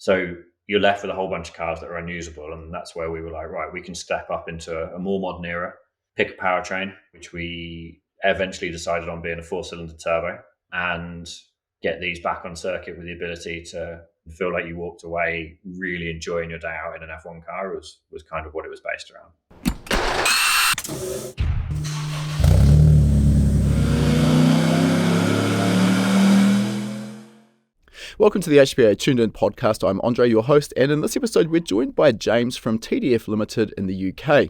So you're left with a whole bunch of cars that are unusable. And that's where we were like, right, we can step up into a more modern era, pick a powertrain, which we eventually decided on being a 4-cylinder turbo, and get these back on circuit with the ability to feel like you walked away really enjoying your day out in an F1 car was kind of what it was based around. Welcome to the HPA Tuned In podcast. I'm Andre, your host, and in this episode we're joined by James from TDF Limited in the UK.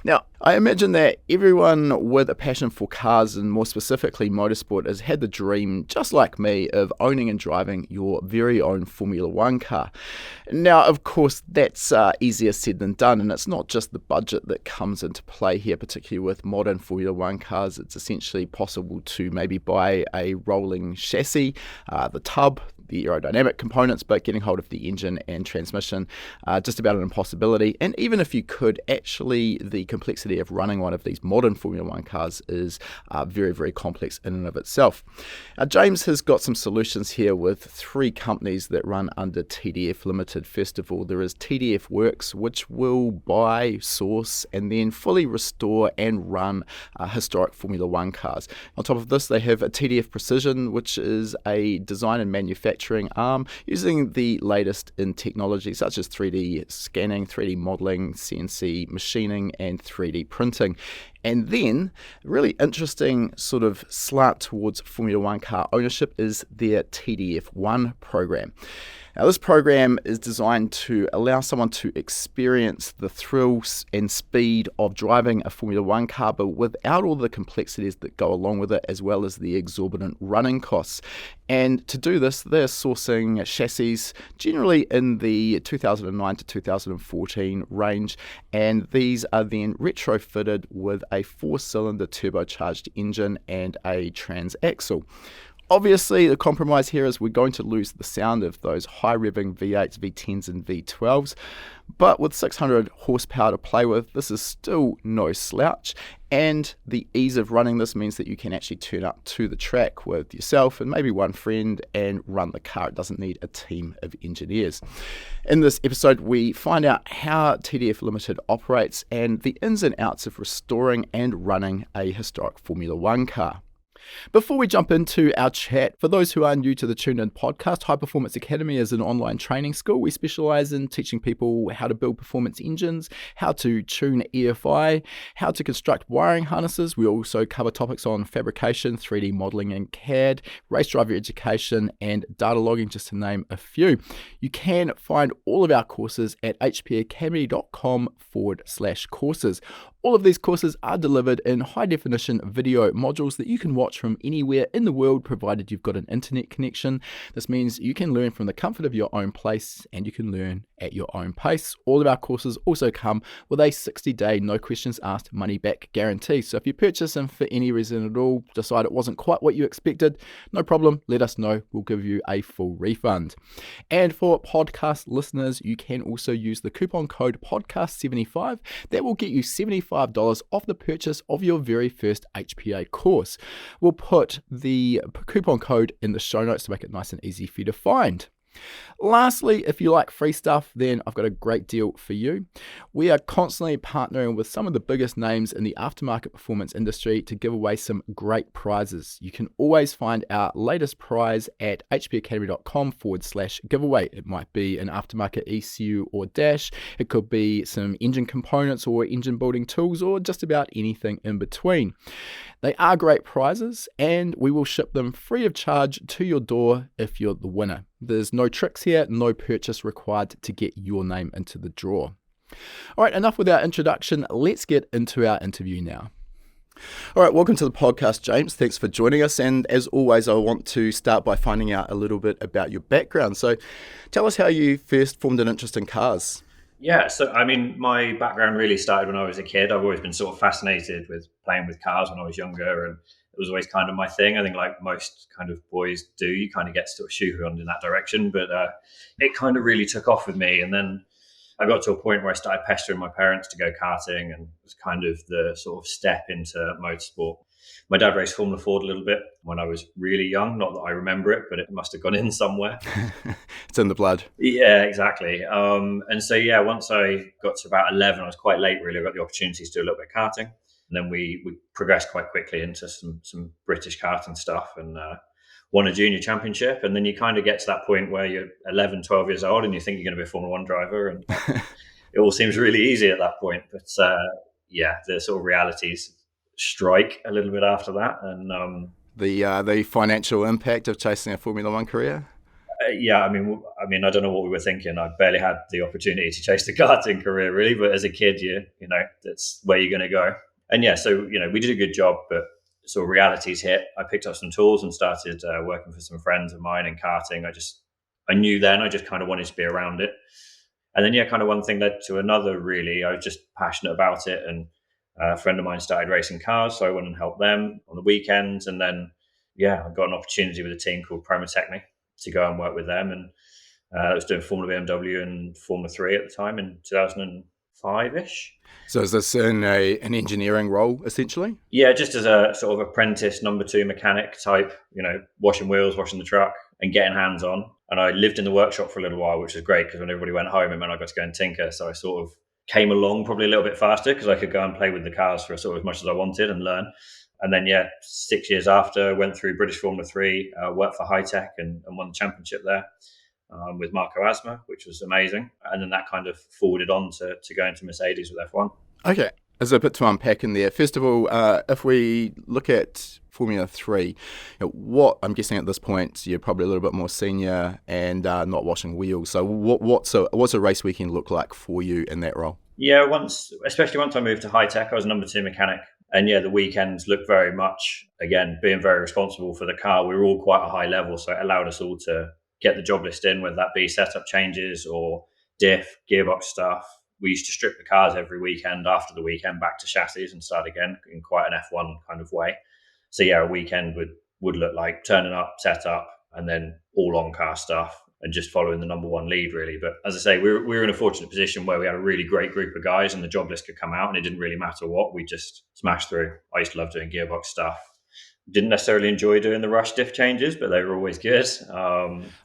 Now, I imagine that everyone with a passion for cars, and more specifically motorsport, has had the dream, just like me, of owning and driving your very own Formula One car. Now, of course, that's easier said than done, and it's not just the budget that comes into play here, particularly with modern Formula One cars. It's essentially possible to maybe buy a rolling chassis, the tub, the aerodynamic components, but getting hold of the engine and transmission, just about an impossibility. And even if you could, actually the complexity of running one of these modern Formula One cars is very, very complex in and of itself. James has got some solutions here with 3 companies that run under TDF Limited. First of all, there is TDF Works, which will buy, source, and then fully restore and run historic Formula One cars. On top of this, they have a TDF Precision, which is a design and manufacturing arm using the latest in technology such as 3D scanning, 3D modeling, CNC machining, and 3D printing. And then, really interesting sort of slant towards Formula One car ownership is their TDF One program. Now, this program is designed to allow someone to experience the thrills and speed of driving a Formula One car, but without all the complexities that go along with it, as well as the exorbitant running costs. And to do this, they're sourcing chassis generally in the 2009 to 2014 range, and these are then retrofitted with a 4-cylinder turbocharged engine and a transaxle. Obviously, the compromise here is we're going to lose the sound of those high-revving V8s, V10s, and V12s, but with 600 horsepower to play with, this is still no slouch, and the ease of running this means that you can actually turn up to the track with yourself and maybe one friend and run the car. It doesn't need a team of engineers. In this episode, we find out how TDF Limited operates and the ins and outs of restoring and running a historic Formula One car. Before we jump into our chat, for those who are new to the Tuned In podcast, High Performance Academy is an online training school. We specialise in teaching people how to build performance engines, how to tune EFI, how to construct wiring harnesses. We also cover topics on fabrication, 3D modelling and CAD, race driver education, and data logging, just to name a few. You can find all of our courses at hpacademy.com/courses. All of these courses are delivered in high-definition video modules that you can watch from anywhere in the world, provided you've got an internet connection. This means you can learn from the comfort of your own place, and you can learn at your own pace. All of our courses also come with a 60-day, no questions asked, money-back guarantee. So if you purchase them for any reason at all, decide it wasn't quite what you expected, no problem, let us know. We'll give you a full refund. And for podcast listeners, you can also use the coupon code podcast75. That will get you $75 off the purchase of your very first HPA course. We'll put the coupon code in the show notes to make it nice and easy for you to find. Lastly, if you like free stuff, then I've got a great deal for you. We are constantly partnering with some of the biggest names in the aftermarket performance industry to give away some great prizes. You can always find our latest prize at hpacademy.com/giveaway. It might be an aftermarket ECU or dash. It could be some engine components or engine building tools, or just about anything in between. They are great prizes, and we will ship them free of charge to your door if you're the winner. There's no tricks here, no purchase required to get your name into the draw. All right, enough with our introduction. Let's get into our interview now. All right, welcome to the podcast, James. Thanks for joining us. And as always, I want to start by finding out a little bit about your background. So tell us how you first formed an interest in cars. Yeah, so I mean, my background really started when I was a kid. I've always been sort of fascinated with playing with cars when I was younger, and it was always kind of my thing. I think like most kind of boys do, you kind of get sort of shoehorned in that direction, but it kind of really took off with me. And then I got to a point where I started pestering my parents to go karting, and it was kind of the sort of step into motorsport. My dad raced Formula Ford a little bit when I was really young. Not that I remember it, but it must have gone in somewhere. It's in the blood. Yeah, exactly. And so, yeah, once I got to about 11, I was quite late, really. I got the opportunity to do a little bit of karting. And then we progressed quite quickly into some British karting stuff and won a junior championship. And then you kind of get to that point where you're 11, 12 years old and you think you're going to be a Formula One driver. And it all seems really easy at that point. But yeah, the sort of realities strike a little bit after that. And the financial impact of chasing a Formula One career? Yeah, I mean, I don't know what we were thinking. I barely had the opportunity to chase the karting career, really. But as a kid, you know, that's where you're going to go. And yeah, so, you know, we did a good job, but sort of realities hit. I picked up some tools and started working for some friends of mine in karting. I knew then I just kind of wanted to be around it. And then, yeah, kind of one thing led to another, really. I was just passionate about it. And a friend of mine started racing cars, so I went and helped them on the weekends. And then, yeah, I got an opportunity with a team called Promotechnic to go and work with them. And I was doing Formula BMW and Formula 3 at the time in 2005-ish. So is this in an engineering role, essentially? Yeah, just as a sort of apprentice number 2 mechanic type, you know, washing wheels, washing the truck and getting hands on. And I lived in the workshop for a little while, which was great because when everybody went home, it meant I got to go and tinker. So I sort of came along probably a little bit faster because I could go and play with the cars for sort of as much as I wanted and learn. And then, yeah, 6 years after, went through British Formula 3, worked for High Tech and won the championship there with Marco Asma, which was amazing. And then that kind of forwarded on to going to Mercedes with F1. Okay, there's a bit to unpack in there. First of all, if we look at Formula 3, you know, what I'm guessing at this point, you're probably a little bit more senior and not washing wheels. So what's a race weekend look like for you in that role? Yeah, especially once I moved to High Tech, I was a number 2 mechanic. And yeah, the weekends looked very much, again, being very responsible for the car. We were all quite a high level, so it allowed us all to get the job list in, whether that be setup changes or diff, gearbox stuff. We used to strip the cars every weekend after the weekend back to chassis and start again in quite an F1 kind of way. So yeah, a weekend would look like turning up, set up, and then all on car stuff and just following the number 1 lead, really. But as I say, we were in a fortunate position where we had a really great group of guys and the job list could come out and it didn't really matter what. We just smashed through. I used to love doing gearbox stuff. Didn't necessarily enjoy doing the rush diff changes, but they were always good.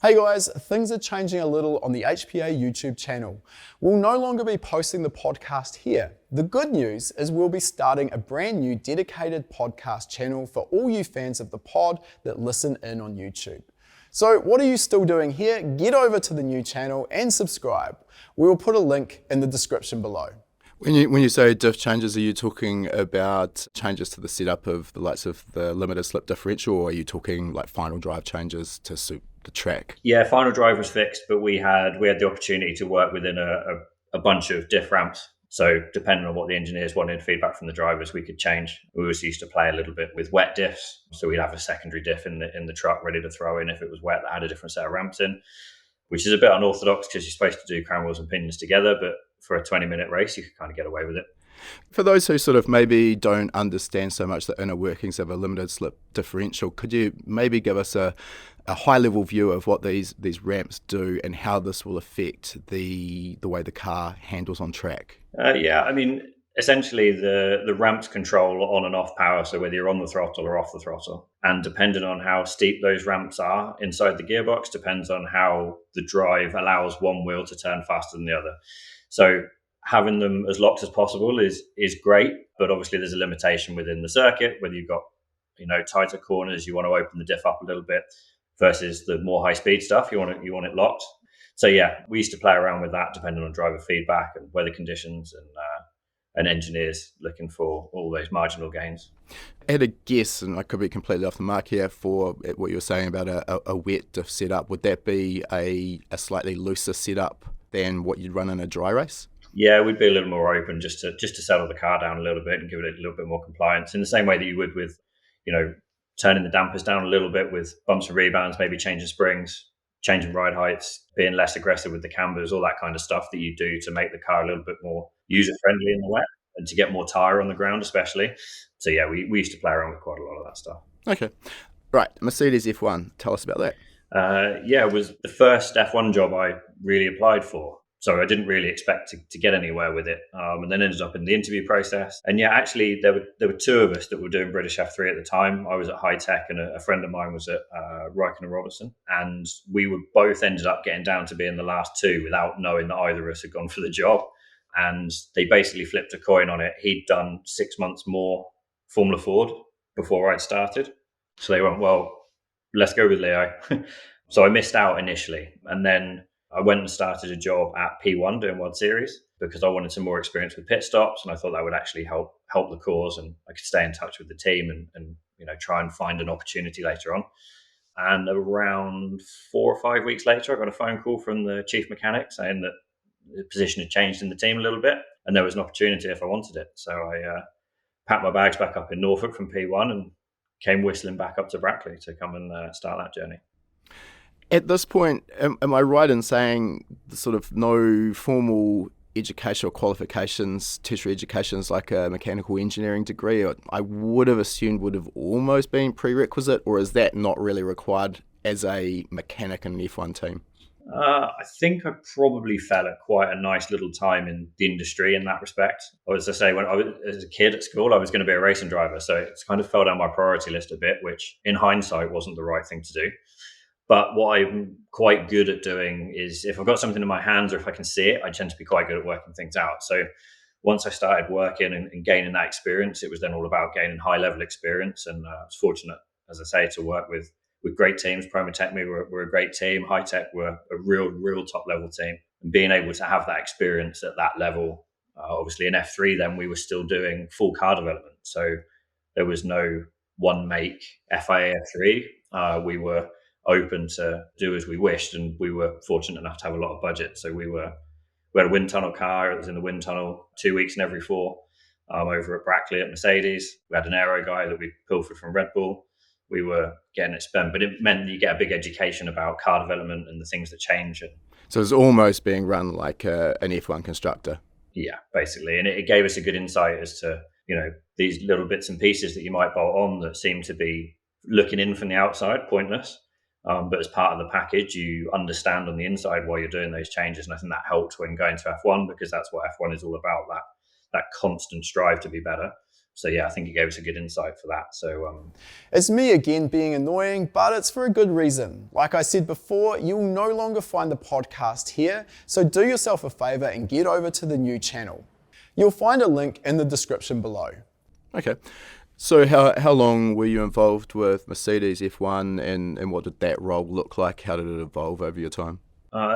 Hey guys, things are changing a little on the HPA YouTube channel. We'll no longer be posting the podcast here. The good news is we'll be starting a brand new dedicated podcast channel for all you fans of the pod that listen in on YouTube. So what are you still doing here? Get over to the new channel and subscribe. We will put a link in the description below. When you say diff changes, are you talking about changes to the setup of the likes of the limited slip differential, or are you talking like final drive changes to suit the track? Yeah, final drive was fixed, but we had the opportunity to work within a bunch of diff ramps. So depending on what the engineers wanted, feedback from the drivers, we could change. We always used to play a little bit with wet diffs. So we'd have a secondary diff in the truck ready to throw in if it was wet that had a different set of ramps in, which is a bit unorthodox because you're supposed to do crown wheels and pinions together. But for a 20-minute race, you could kind of get away with it. For those who sort of maybe don't understand so much the inner workings of a limited slip differential, could you maybe give us a high-level view of what these ramps do and how this will affect the way the car handles on track? Yeah, I mean, essentially the ramps control on and off power, so whether you're on the throttle or off the throttle. And depending on how steep those ramps are inside the gearbox depends on how the drive allows one wheel to turn faster than the other. So having them as locked as possible is great, but obviously there's a limitation within the circuit, whether you've got, you know, tighter corners, you want to open the diff up a little bit versus the more high speed stuff, you want it locked. So yeah, we used to play around with that depending on driver feedback and weather conditions and engineers looking for all those marginal gains. I had a guess, and I could be completely off the mark here, for what you were saying about a wet diff setup. Would that be a slightly looser setup than what you'd run in a dry race? Yeah, we'd be a little more open just to settle the car down a little bit and give it a little bit more compliance in the same way that you would with, you know, turning the dampers down a little bit with bumps and rebounds, maybe changing springs, changing ride heights, being less aggressive with the cambers, all that kind of stuff that you do to make the car a little bit more user-friendly in the wet and to get more tyre on the ground especially. So yeah, we used to play around with quite a lot of that stuff. Okay. Right, Mercedes F1, tell us about that. Yeah, it was the first F1 job I really applied for. So I didn't really expect to get anywhere with it, and then ended up in the interview process. And yeah, actually, there were two of us that were doing British F3 at the time. I was at High Tech, and a friend of mine was at Ryken and Robertson, and we were both ended up getting down to being the last two without knowing that either of us had gone for the job. And they basically flipped a coin on it. He'd done 6 months more Formula Ford before I'd started, so they went, well, let's go with Leo. So I missed out initially, and then I went and started a job at P1 doing World Series because I wanted some more experience with pit stops, and I thought that would actually help the cause, and I could stay in touch with the team and try and find an opportunity later on. And around 4 or 5 weeks later, I got a phone call from the chief mechanic saying that the position had changed in the team a little bit, and there was an opportunity if I wanted it. So I packed my bags back up in Norfolk from P1 and came whistling back up to Brackley to come and start that journey. At this point, am I right in saying sort of no formal educational qualifications, tertiary educations like a mechanical engineering degree, I would have assumed would have almost been prerequisite, or is that not really required as a mechanic in an F1 team? I think I probably fell at quite a nice little time in the industry in that respect. As I say, when I was as a kid at school, I was going to be a racing driver, so it's kind of fell down my priority list a bit, which in hindsight wasn't the right thing to do. But what I'm quite good at doing is if I've got something in my hands or if I can see it, I tend to be quite good at working things out. So once I started working and gaining that experience, it was then all about gaining high level experience. And I was fortunate, as I say, to work with great teams. Promotechme were a great team. High Tech were a real top level team. And being able to have that experience at that level, obviously in F3, then we were still doing full car development. So there was no one make FIA F3. We were open to do as we wished, and we were fortunate enough to have a lot of budget. So we had a wind tunnel car. It was in the wind tunnel 2 weeks in every 4 over at Brackley at Mercedes. We had an aero guy that we pilfered from Red Bull. We were getting it spent, but it meant you get a big education about car development and the things that change. So it's almost being run like an F1 constructor. Yeah, basically. And it gave us a good insight as to, these little bits and pieces that you might bolt on that seem to be looking in from the outside, pointless. But as part of the package, you understand on the inside why you're doing those changes. And I think that helped when going to F1, because that's what F1 is all about, that constant strive to be better. So yeah, I think it gave us a good insight for that. So it's me again being annoying, but it's for a good reason. Like I said before, you'll no longer find the podcast here. So do yourself a favor and get over to the new channel. You'll find a link in the description below. Okay. So how long were you involved with Mercedes F1 and what did that role look like? How did it evolve over your time?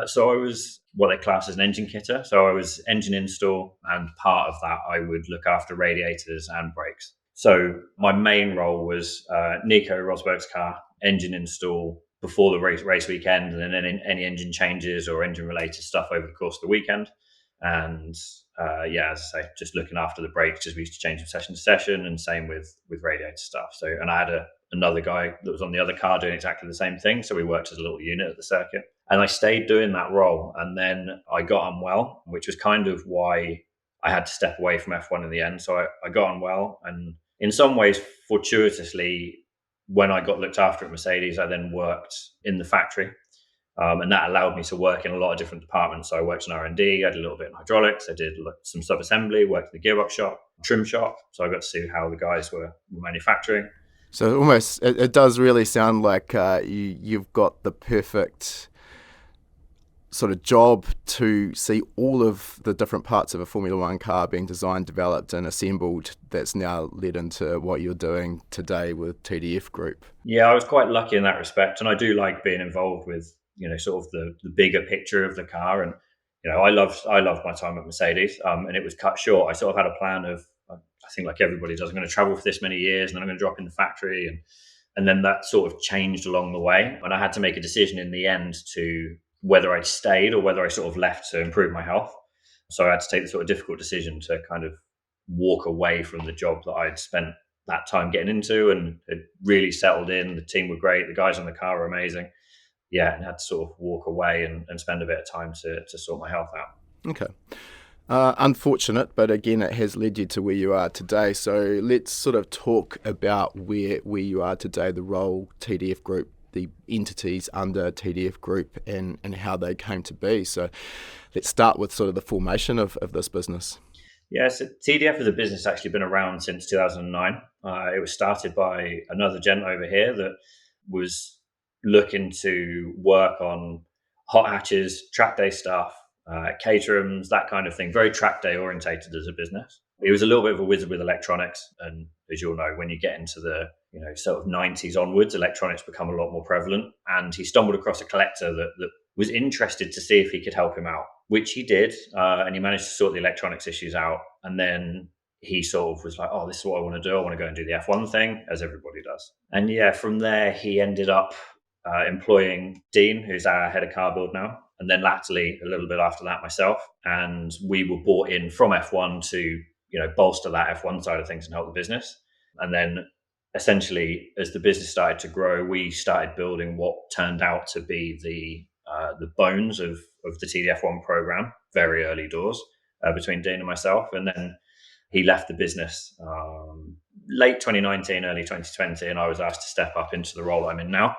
So I was what they class as an engine kitter. So I was engine install, and part of that I would look after radiators and brakes. So my main role was Nico Rosberg's car, engine install before the race weekend, and then any engine changes or engine related stuff over the course of the weekend. And as I say, just looking after the brakes as we used to change from session to session, and same with radiator stuff. So, and I had another guy that was on the other car doing exactly the same thing. So we worked as a little unit at the circuit, and I stayed doing that role. And then I got unwell, which was kind of why I had to step away from F1 in the end. So I got unwell, and in some ways, fortuitously, when I got looked after at Mercedes, I then worked in the factory. And that allowed me to work in a lot of different departments. So I worked in R&D, I did a little bit in hydraulics, I did some sub-assembly, worked in the gearbox shop, trim shop. So I got to see how the guys were manufacturing. So almost, it does really sound like you've got the perfect sort of job to see all of the different parts of a Formula One car being designed, developed and assembled that's now led into what you're doing today with TDF Group. Yeah, I was quite lucky in that respect. And I do like being involved with, sort of the bigger picture of the car. And, I loved my time at Mercedes, and it was cut short. I sort of had a plan of, I think like everybody does, I'm going to travel for this many years and then I'm going to drop in the factory. And then that sort of changed along the way. And I had to make a decision in the end to whether I stayed or whether I sort of left to improve my health. So I had to take the sort of difficult decision to kind of walk away from the job that I'd spent that time getting into, and it really settled in. The team were great. The guys on the car were amazing. Yeah, and had to sort of walk away and spend a bit of time to sort my health out. Okay. Unfortunate, but again, it has led you to where you are today. So let's sort of talk about where you are today, the role TDF Group the entities under TDF Group and how they came to be. So let's start with sort of the formation of this business. Yeah, so TDF as a business has actually been around since 2009. It was started by another gent over here that was looking to work on hot hatches, track day stuff, caterhams, that kind of thing. Very track day orientated as a business. He was a little bit of a wizard with electronics, and as you'll know, when you get into the sort of 90s onwards, electronics become a lot more prevalent. And he stumbled across a collector that was interested to see if he could help him out, which he did, and he managed to sort the electronics issues out. And then he sort of was like, oh, this is what I want to do. I want to go and do the F1 thing, as everybody does. And yeah, from there, he ended up employing Dean, who's our head of car build now. And then latterly, a little bit after that, myself. And we were brought in from F1 to bolster that F1 side of things and help the business. And then essentially, as the business started to grow, we started building what turned out to be the bones of the TDF1 program, very early doors, between Dean and myself. And then he left the business late 2019, early 2020, and I was asked to step up into the role I'm in now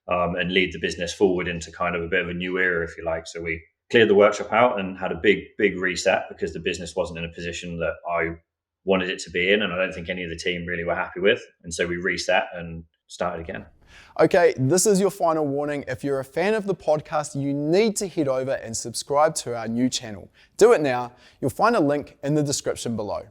and lead the business forward into kind of a bit of a new era, if you like. So we cleared the workshop out and had a big reset because the business wasn't in a position that I wanted it to be in, and I don't think any of the team really were happy with. And so we reset and started again. Okay, this is your final warning. If you're a fan of the podcast, you need to head over and subscribe to our new channel. Do it now. You'll find a link in the description below.